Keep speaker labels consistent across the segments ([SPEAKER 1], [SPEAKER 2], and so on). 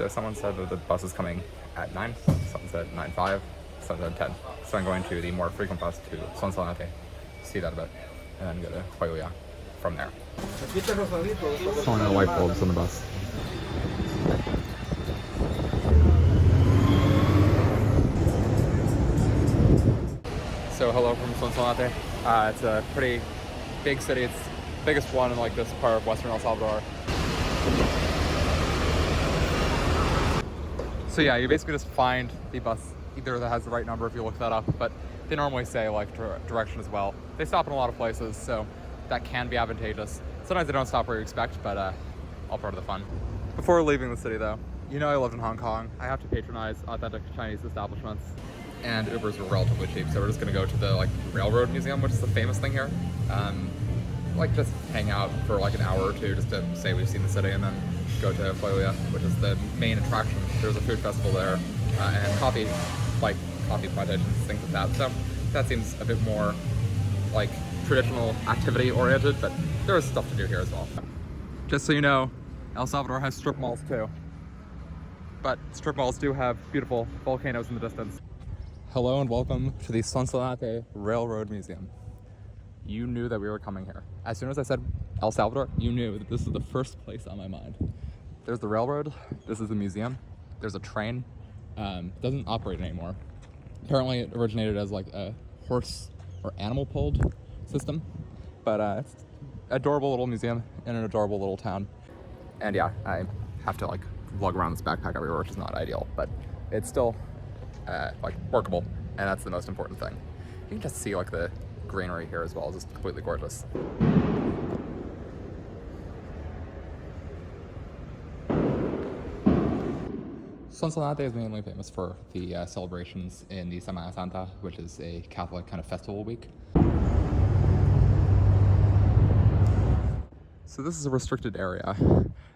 [SPEAKER 1] So someone said that the bus is coming at 9, someone said 9:05, someone said 10. So I'm going to the more frequent bus to Sonsonate, see that a bit, and then go to Juayúa from there. Showing the light bulbs on the bus. So hello from Sonsonate. It's a pretty big city. It's the biggest one in like this part of western El Salvador. So yeah, you basically just find the bus either that has the right number if you look that up, but they normally say like direction as well. They stop in a lot of places, so that can be advantageous. Sometimes they don't stop where you expect, but all part of the fun. Before leaving the city though, you know I lived in Hong Kong. I have to patronize authentic Chinese establishments, and Ubers were relatively cheap, so we're just gonna go to the like Railroad Museum, which is the famous thing here. Like just hang out for like an hour or two just to say we've seen the city, and then go to Juayúa, which is the main attraction. There's a food festival there, and coffee plantations, things like that. So that seems a bit more like traditional activity oriented, but there is stuff to do here as well. Just so you know, El Salvador has strip malls too, but strip malls do have beautiful volcanoes in the distance. Hello and welcome to the Sonsonate Railroad Museum. You knew that we were coming here. As soon as I said El Salvador, you knew that this is the first place on my mind. There's the railroad, this is the museum, there's a train, doesn't operate anymore. Apparently it originated as like a horse or animal pulled system, but it's an adorable little museum in an adorable little town. And yeah, I have to like lug around this backpack everywhere, which is not ideal, but it's still like workable, and that's the most important thing. You can just see like the greenery here as well. It's just completely gorgeous. Sonsonate is mainly famous for the celebrations in the Semana Santa, which is a Catholic kind of festival week. So this is a restricted area,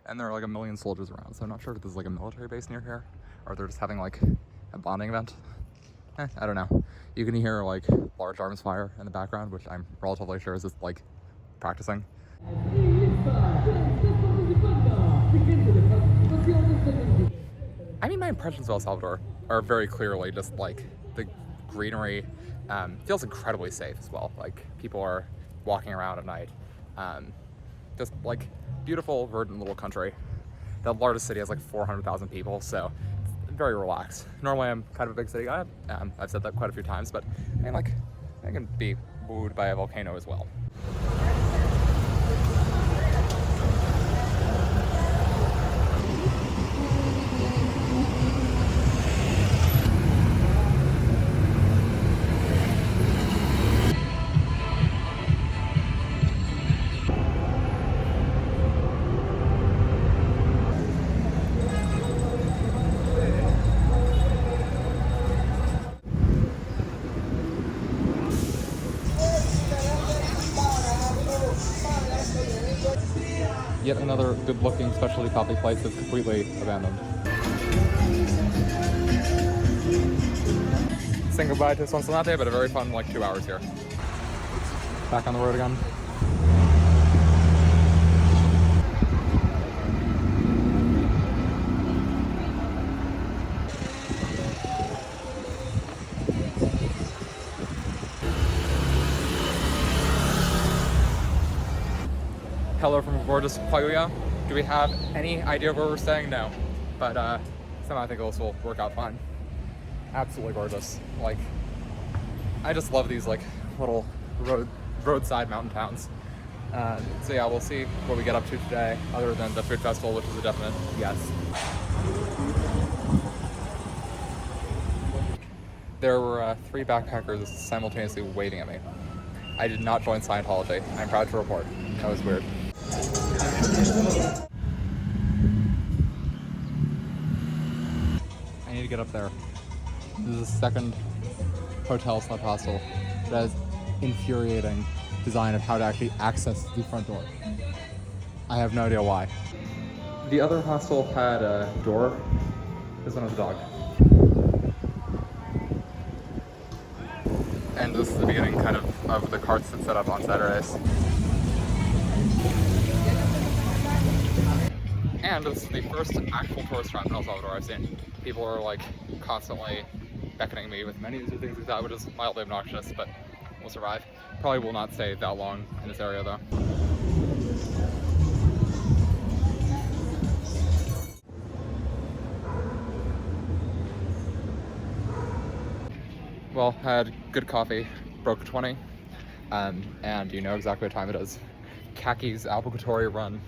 [SPEAKER 1] and there are like 1 million soldiers around, so I'm not sure if this is like a military base near here, or they're just having like a bonding event. I don't know. You can hear like large arms fire in the background, which I'm relatively sure is just like practicing. I mean, my impressions of El Salvador are very clearly just like the greenery. Feels incredibly safe as well. Like people are walking around at night. Just like beautiful, verdant little country. The largest city has like 400,000 people, so very relaxed. Normally I'm kind of a big city guy. I've said that quite a few times, but I mean, like, I can be wooed by a volcano as well. Yet another good-looking specialty coffee place is completely abandoned. Saying goodbye to Sonsonate, but a very fun like 2 hours here. Back on the road again. Hello from gorgeous Juayúa. Do we have any idea where we're staying? No, but somehow I think this will work out fine. Absolutely gorgeous. Like, I just love these like little roadside mountain towns. So yeah, we'll see what we get up to today, other than the food festival, which is a definite yes. There were 3 backpackers simultaneously waving at me. I did not join Scientology. I'm proud to report. That was weird. I need to get up there. This is the second hotel / hostel that has infuriating design of how to actually access the front door. I have no idea why. The other hostel had a door. This one has a dog. And this is the beginning kind of the carts that set up on Saturdays. And this is the first actual tourist trap in El Salvador I've seen. People are like constantly beckoning me with menus or things like that, which is mildly obnoxious, but we'll survive. Probably will not stay that long in this area though. Well, I had good coffee, broke 20, and you know exactly what time it is. Kaki's obligatory run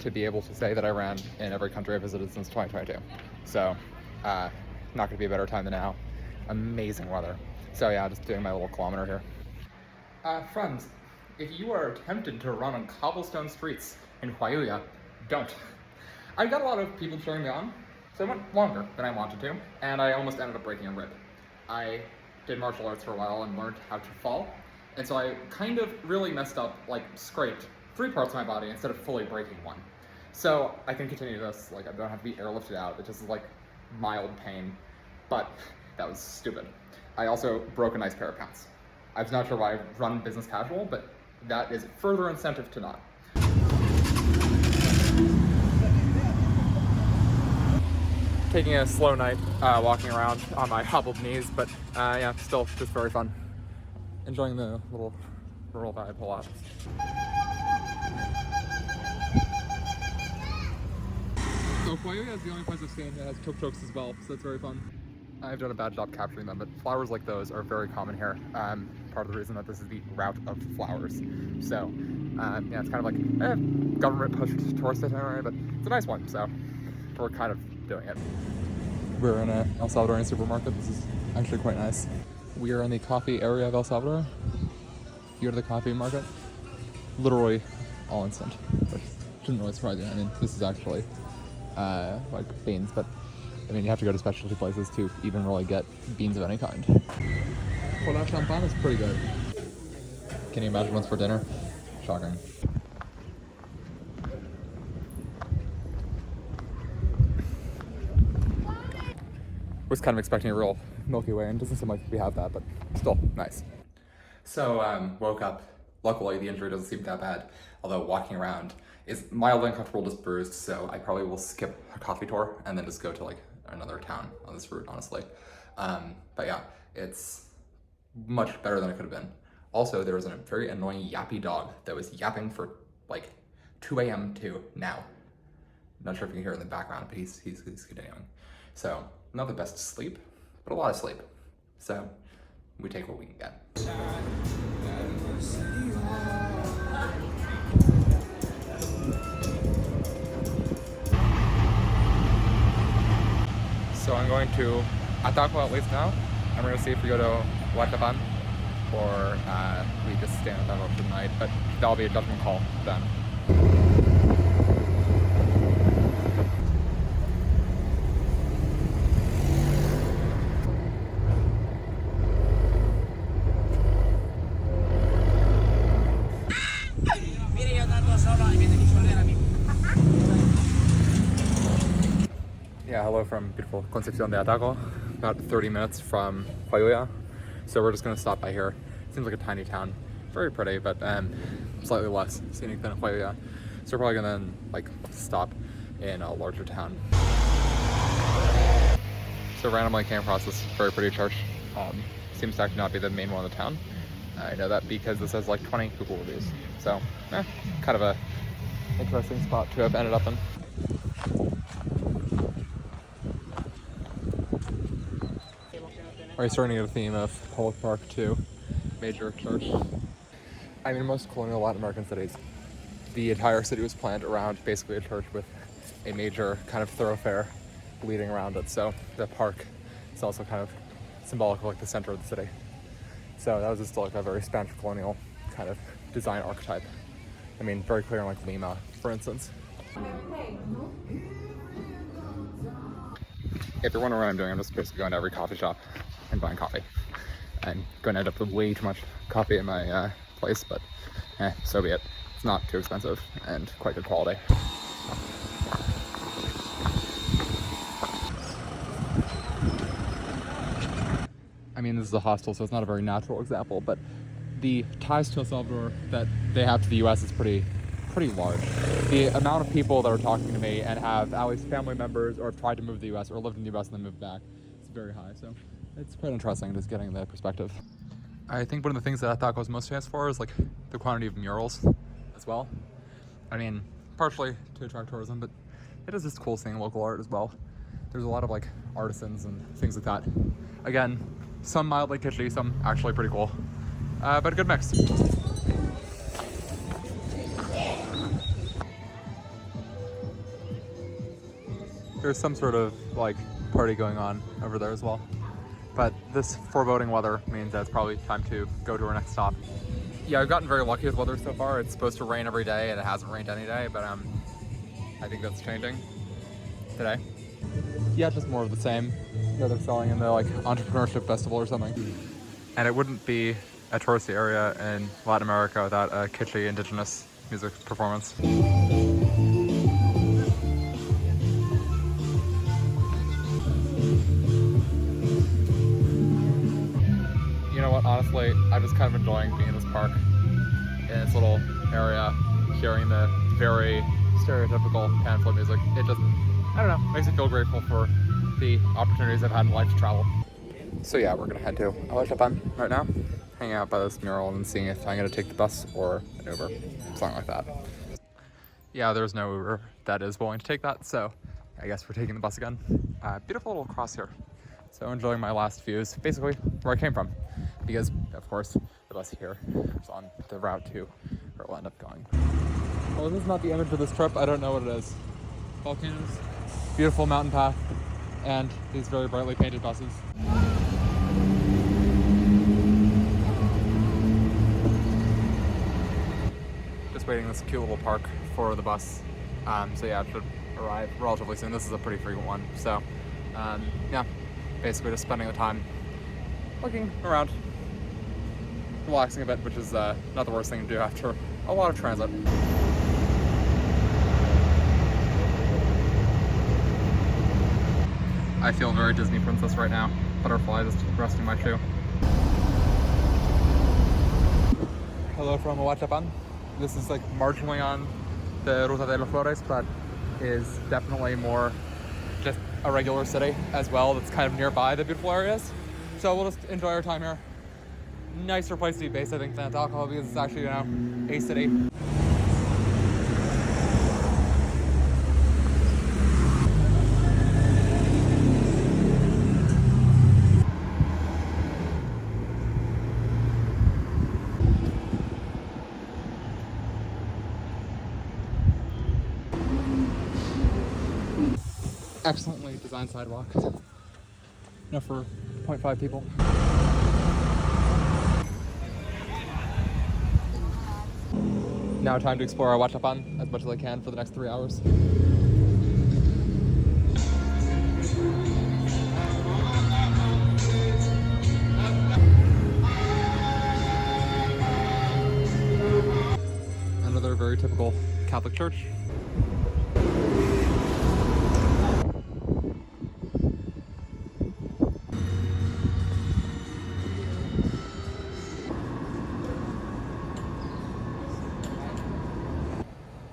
[SPEAKER 1] to be able to say that I ran in every country I visited since 2022. So, not gonna be a better time than now. Amazing weather. So yeah, just doing my little kilometer here. Friends, if you are tempted to run on cobblestone streets in Juayúa, don't. I got a lot of people cheering me on, so I went longer than I wanted to, and I almost ended up breaking a rib. I did martial arts for a while and learned how to fall, and so I kind of really messed up, like scraped 3 parts of my body instead of fully breaking one. So I can continue this, like I don't have to be airlifted out, it just is like mild pain, but that was stupid. I also broke a nice pair of pants. I'm not sure why I run business casual, but that is further incentive to not. Taking a slow night, walking around on my hobbled knees, but yeah, still just very fun. Enjoying the little rural vibe a lot. So Juayúa is the only place I've seen that has tuk-tuks as well, so it's very fun. I've done a bad job capturing them, but flowers like those are very common here. Part of the reason that this is the route of flowers. So, yeah, it's kind of like government pushed tourist itinerary, but it's a nice one, so we're kind of doing it. We're in a El Salvadorian supermarket. This is actually quite nice. We are in the coffee area of El Salvador. You go to the coffee market, literally all instant, which shouldn't really surprise you. I mean, this is actually like beans, but I mean, you have to go to specialty places to even really get beans of any kind. Champagne is pretty good. Can you imagine what's for dinner? Shocking. Was kind of expecting a real Milky Way, and it doesn't seem like we have that, but still nice. So woke up. Luckily, the injury doesn't seem that bad, although walking around is mildly uncomfortable, just bruised, so I probably will skip a coffee tour and then just go to like another town on this route, honestly. But yeah, it's much better than it could have been. Also, there was a very annoying yappy dog that was yapping for like 2 a.m. to now. I'm not sure if you can hear it in the background, but he's continuing. So, not the best sleep, but a lot of sleep. So, we take what we can get. So I'm going to Ataco at least now. I'm going to see if we go to Ahuachapán or we just stay in Ataco for the night, but that'll be a judgment call then. Yeah, hello from beautiful Concepcion de Ataco, about 30 minutes from Juayúa. So we're just gonna stop by here. Seems like a tiny town, very pretty, but slightly less scenic than Juayúa. So we're probably gonna like stop in a larger town. So randomly came across this very pretty church. Seems to actually not be the main one of the town. I know that because this has like 20 Google reviews. So, kind of a interesting spot to have ended up in. Are you starting to get a theme of public park to major church? I mean, most colonial Latin American cities, the entire city was planned around basically a church with a major kind of thoroughfare leading around it. So the park is also kind of symbolic of like the center of the city. So that was just like a very Spanish colonial kind of design archetype. I mean, very clear in like Lima, for instance. If you're wondering what I'm doing, I'm just basically going to every coffee shop and buying coffee. I'm going to end up with way too much coffee in my place, but so be it. It's not too expensive and quite good quality. I mean, this is a hostel, so it's not a very natural example, but the ties to El Salvador that they have to the US is pretty pretty large. The amount of people that are talking to me and have at least family members or have tried to move to the U.S. or lived in the U.S. and then moved back, it's very high. So it's quite interesting just getting the perspective. I think one of the things that Ataco is most famous for is like the quantity of murals as well. I mean, partially to attract tourism, but it is just cool seeing local art as well. There's a lot of like artisans and things like that. Again, some mildly kitschy, some actually pretty cool, but a good mix. There's some sort of like party going on over there as well. But this foreboding weather means that it's probably time to go to our next stop. Yeah, I've gotten very lucky with weather so far. It's supposed to rain every day and it hasn't rained any day, but I think that's changing today. Yeah, just more of the same that they're selling in the like entrepreneurship festival or something. And it wouldn't be a touristy area in Latin America without a kitschy indigenous music performance. You know what, honestly, I'm just kind of enjoying being in this park, in this little area, hearing the very stereotypical pan-flute music. It just, I don't know, makes me feel grateful for the opportunities I've had in life to travel. So yeah, we're gonna head to Ahuachapán right now, hanging out by this mural and seeing if I'm gonna take the bus or an Uber, something like that. Yeah, there's no Uber that is willing to take that, so I guess we're taking the bus again. Beautiful little cross here. So enjoying my last views, basically where I came from, because of course the bus here is on the route to where we'll end up going. Well, this is not the image of this trip. I don't know what it is. Volcanoes, beautiful mountain path, and these very brightly painted buses. Just waiting in this cute little park for the bus. So yeah, it should arrive relatively soon. This is a pretty frequent one. So yeah, basically just spending the time looking around, relaxing a bit, which is not the worst thing to do after a lot of transit. I feel very Disney princess right now. Butterfly just resting my shoe. Hello from Ahuachapán. This is like marginally on the Ruta de Flores, but is definitely more just a regular city as well that's kind of nearby the beautiful areas. So we'll just enjoy our time here. Nicer place to be based, I think, than Ataco, because it's actually, you know, a city. Excellently designed sidewalk. Enough for 0.5 people. Now time to explore Ahuachapán as much as I can for the next 3 hours. Another very typical Catholic church.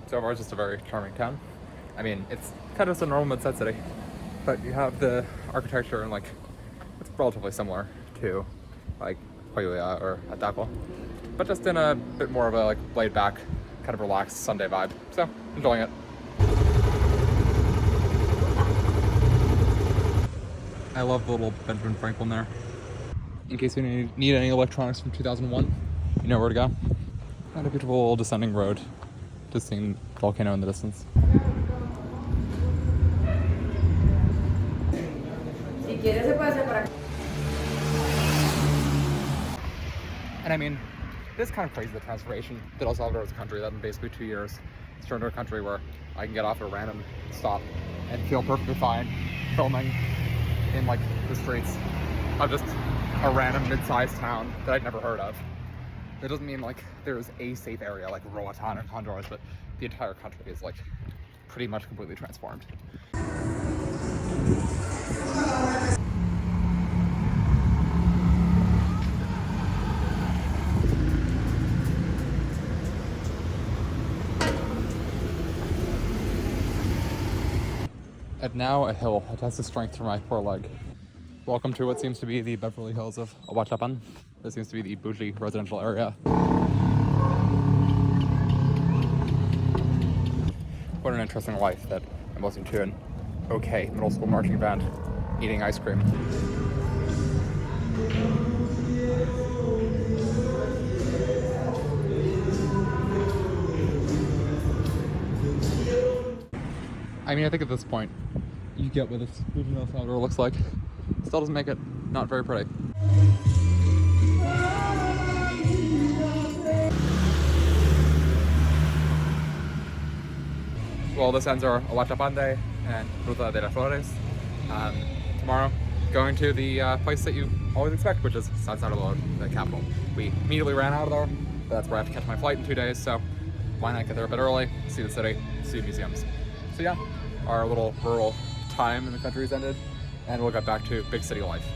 [SPEAKER 1] So far, it's just a very charming town. I mean, it's kind of just a normal mid-sized city, but you have the architecture and like, it's relatively similar to like Juayúa or Ataco, but just in a bit more of a like laid-back, kind of relaxed Sunday vibe. So, enjoying it. I love the little Benjamin Franklin there. In case you need any electronics from 2001, you know where to go. And a beautiful descending road. Just seeing the volcano in the distance. And I mean, it's kind of crazy, the transformation that El Salvador is a country that in basically 2 years it's turned into a country where I can get off at a random stop and feel perfectly fine filming in like the streets of just a random mid-sized town that I'd never heard of. That doesn't mean like there's a safe area like Roatan or Honduras, but the entire country is like pretty much completely transformed. And now a hill. It has the strength for my poor leg. Welcome to what seems to be the Beverly Hills of Ahuachapán. This seems to be the bougie residential area. What an interesting life that I'm listening to an okay middle school marching band eating ice cream. I mean, I think at this point, you get what this regional Salvador looks like. Still doesn't make it not very pretty. Well, this ends our Ahuachapán day and Ruta de Flores. Tomorrow, going to the place that you always expect, which is Salvador, the capital. We immediately ran out of there, but that's where I have to catch my flight in 2 days, so why not get there a bit early, see the city, see museums. So yeah, our little rural time in the country has ended, and we'll get back to big city life.